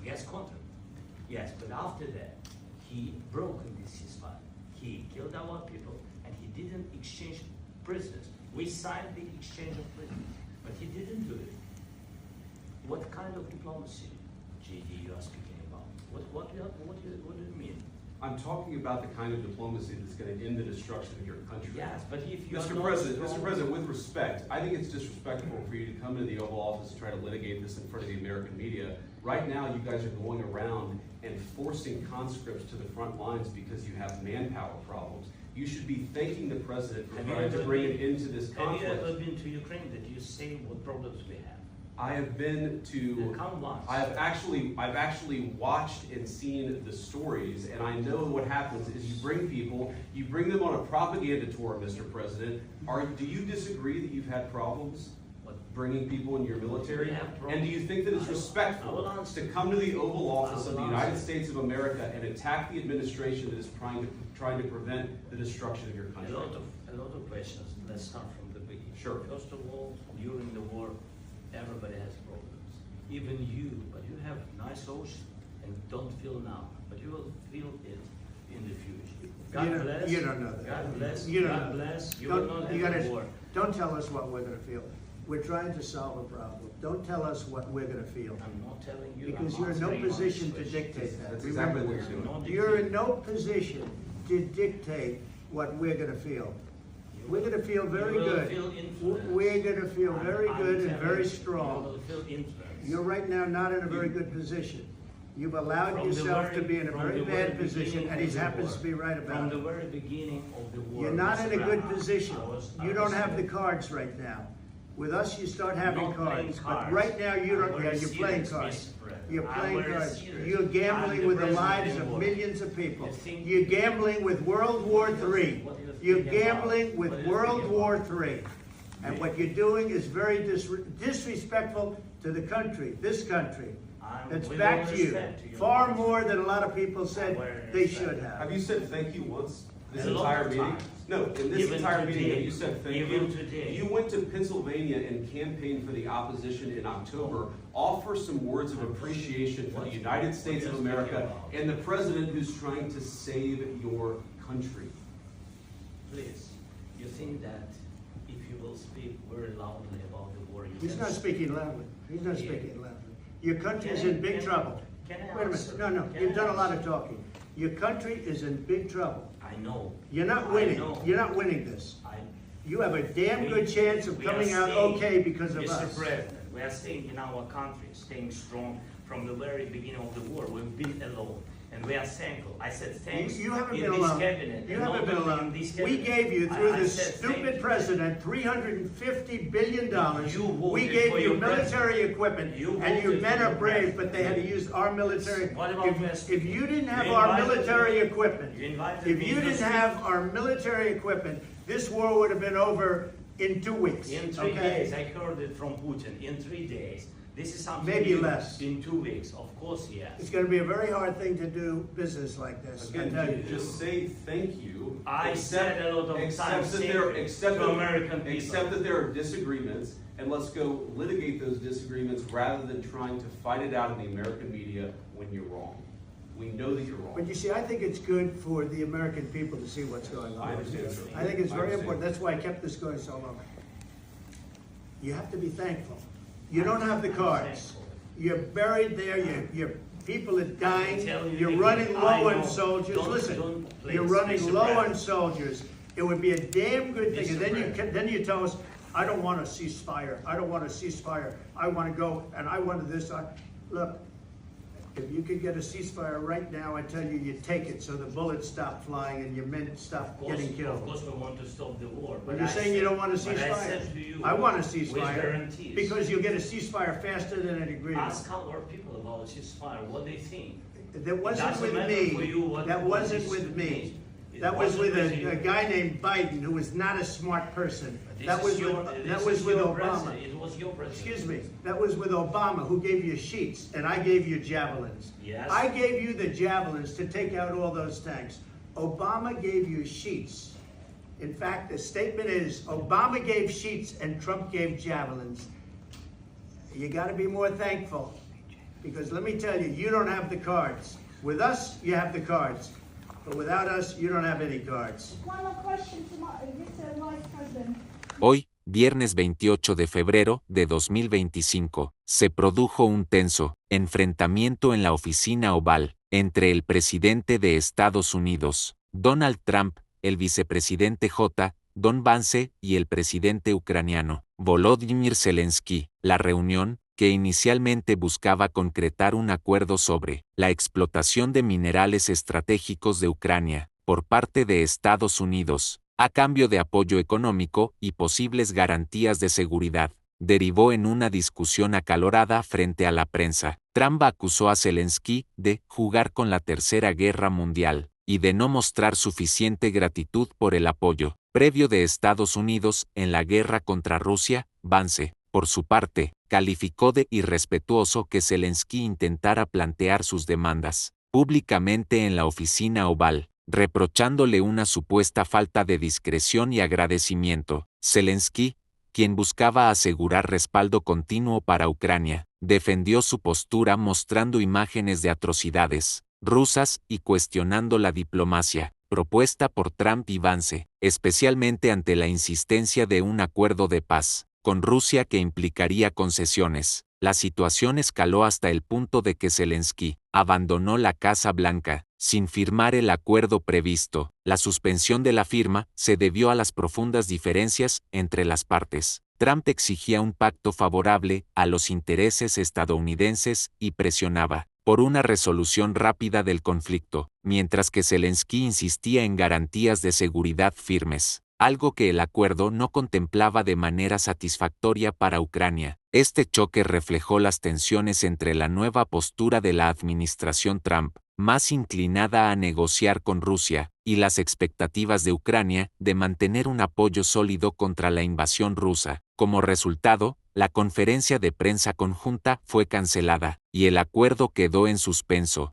gas contract. Yes, but after that, he broke this ceasefire. He killed our people, and he didn't exchange prisoners. We signed the exchange of prisoners, but he didn't do it. What kind of diplomacy, JD, you are speaking about? What do you mean? I'm talking about the kind of diplomacy that's going to end the destruction of your country. Yes, but if you Mr. are President, with respect, I think it's disrespectful for you to come into the Oval Office and try to litigate this in front of the American media. Right now, you guys are going around and forcing conscripts to the front lines because you have manpower problems. You should be thanking the President for trying to bring it into this conflict. Have you ever been to Ukraine? Did you say what problems we have? I have been to. I've actually watched and seen the stories, and I know what happens is you bring them on a propaganda tour, Mr. President. Do you disagree that you've had problems bringing people in your military? And do you think that it's respectful to come to the Oval Office of the United States of America and attack the administration that is trying to prevent the destruction of your country? A lot of questions. Let's start from the beginning. Sure. First of all, during the war, everybody has problems. Even you, but you have nice ocean and don't feel now, but you will feel it in the future. God bless. You don't know that. God bless. You don't God know. bless. You will not have a war. Don't tell us what we're going to feel. We're trying to solve a problem. Don't tell us what we're going to feel. I'm not telling you. Because you're in no position to dictate that. That's exactly what you're doing. You're in no position to dictate what we're going to feel. We're going to feel very good. We're going to feel very good and very strong. You're right now not in a very good position. You've allowed yourself to be in a very bad position, and he happens to be right about it. From the very beginning of the war. You're not in a good position. You don't have the cards right now. With us, you start having cards. But right now, you don't. Yeah, you're playing cards. You're playing cards. You're gambling with the lives of millions of people. You're gambling with World War III. You're gambling with World War III. And what you're doing is very disrespectful to the country, this country. It's back to you. Far more than a lot of people said they should have. Have you said thank you once this entire meeting? No, in this entire meeting, have you said thank you? You went to Pennsylvania and campaigned for the opposition in October. Offer some words of appreciation for the United States of America and the president who's trying to save your country. Please, you think that if you will speak very loudly about the war, He's not speaking loudly. He's not speaking loudly. Your country is in big trouble. Wait a minute. No, you've done a lot of talking. Your country is in big trouble. I know. You're not winning. You're not winning this. You have a damn good chance of coming out okay because of us. Mr. President, we are staying in our country, staying strong from the very beginning of the war. We've been alone. And we are thankful. I said thanks. You haven't been alone. You haven't been alone. We gave you, through this stupid president, $350 billion. We gave you military equipment, and your men are brave, but they had to use our military. If you didn't have our military equipment, this war would have been over in 2 weeks. In 3 days. I heard it from Putin. In 3 days. This is something maybe less. In 2 weeks, of course, yes. It's going to be a very hard thing to do business like this. Again, just say thank you. I said a lot of times to American people. Accept that there are disagreements, and let's go litigate those disagreements rather than trying to fight it out in the American media when you're wrong. We know that you're wrong. But you see, I think it's good for the American people to see what's going on. I understand. I think it's very important. That's why I kept this going so long. You have to be thankful. You don't have the cards. You're buried there. Your people are dying. You're running low on soldiers. Listen, you're running low on soldiers. It would be a damn good thing. And then you tell us, I don't want a ceasefire. I don't want a ceasefire. I want to go and I want this. Look, if you could get a ceasefire right now, I tell you, you take it so the bullets stop flying and your men stop getting killed. Of course, we want to stop the war. But you're saying you don't want a ceasefire. I want a ceasefire because you'll get a ceasefire faster than an agreement. Ask our people about a ceasefire, what they think. That wasn't with me. That wasn't with me. That was with a guy named Biden, who was not a smart person. That was with Obama. It was your president. Excuse me. That was with Obama, who gave you sheets, and I gave you javelins. Yes. I gave you the javelins to take out all those tanks. Obama gave you sheets. In fact, the statement is, Obama gave sheets and Trump gave javelins. You got to be more thankful. Because let me tell you, you don't have the cards. With us, you have the cards. But without us, you don't have any cards. One more question to Mr. Vice President. Hoy, viernes 28 de febrero de 2025, se produjo un tenso enfrentamiento en la oficina oval entre el presidente de Estados Unidos, Donald Trump, el vicepresidente Don Vance y el presidente ucraniano, Volodymyr Zelensky. La reunión, que inicialmente buscaba concretar un acuerdo sobre la explotación de minerales estratégicos de Ucrania por parte de Estados Unidos, a cambio de apoyo económico y posibles garantías de seguridad, derivó en una discusión acalorada frente a la prensa. Trump acusó a Zelensky de jugar con la Tercera Guerra Mundial y de no mostrar suficiente gratitud por el apoyo previo de Estados Unidos en la guerra contra Rusia. Vance, por su parte, calificó de irrespetuoso que Zelensky intentara plantear sus demandas públicamente en la oficina oval, reprochándole una supuesta falta de discreción y agradecimiento. Zelensky, quien buscaba asegurar respaldo continuo para Ucrania, defendió su postura mostrando imágenes de atrocidades rusas y cuestionando la diplomacia propuesta por Trump y Vance, especialmente ante la insistencia de un acuerdo de paz con Rusia que implicaría concesiones. La situación escaló hasta el punto de que Zelensky abandonó la Casa Blanca sin firmar el acuerdo previsto. La suspensión de la firma se debió a las profundas diferencias entre las partes. Trump exigía un pacto favorable a los intereses estadounidenses y presionaba por una resolución rápida del conflicto, mientras que Zelensky insistía en garantías de seguridad firmes, algo que el acuerdo no contemplaba de manera satisfactoria para Ucrania. Este choque reflejó las tensiones entre la nueva postura de la administración Trump, más inclinada a negociar con Rusia, y las expectativas de Ucrania de mantener un apoyo sólido contra la invasión rusa. Como resultado, la conferencia de prensa conjunta fue cancelada, y el acuerdo quedó en suspenso.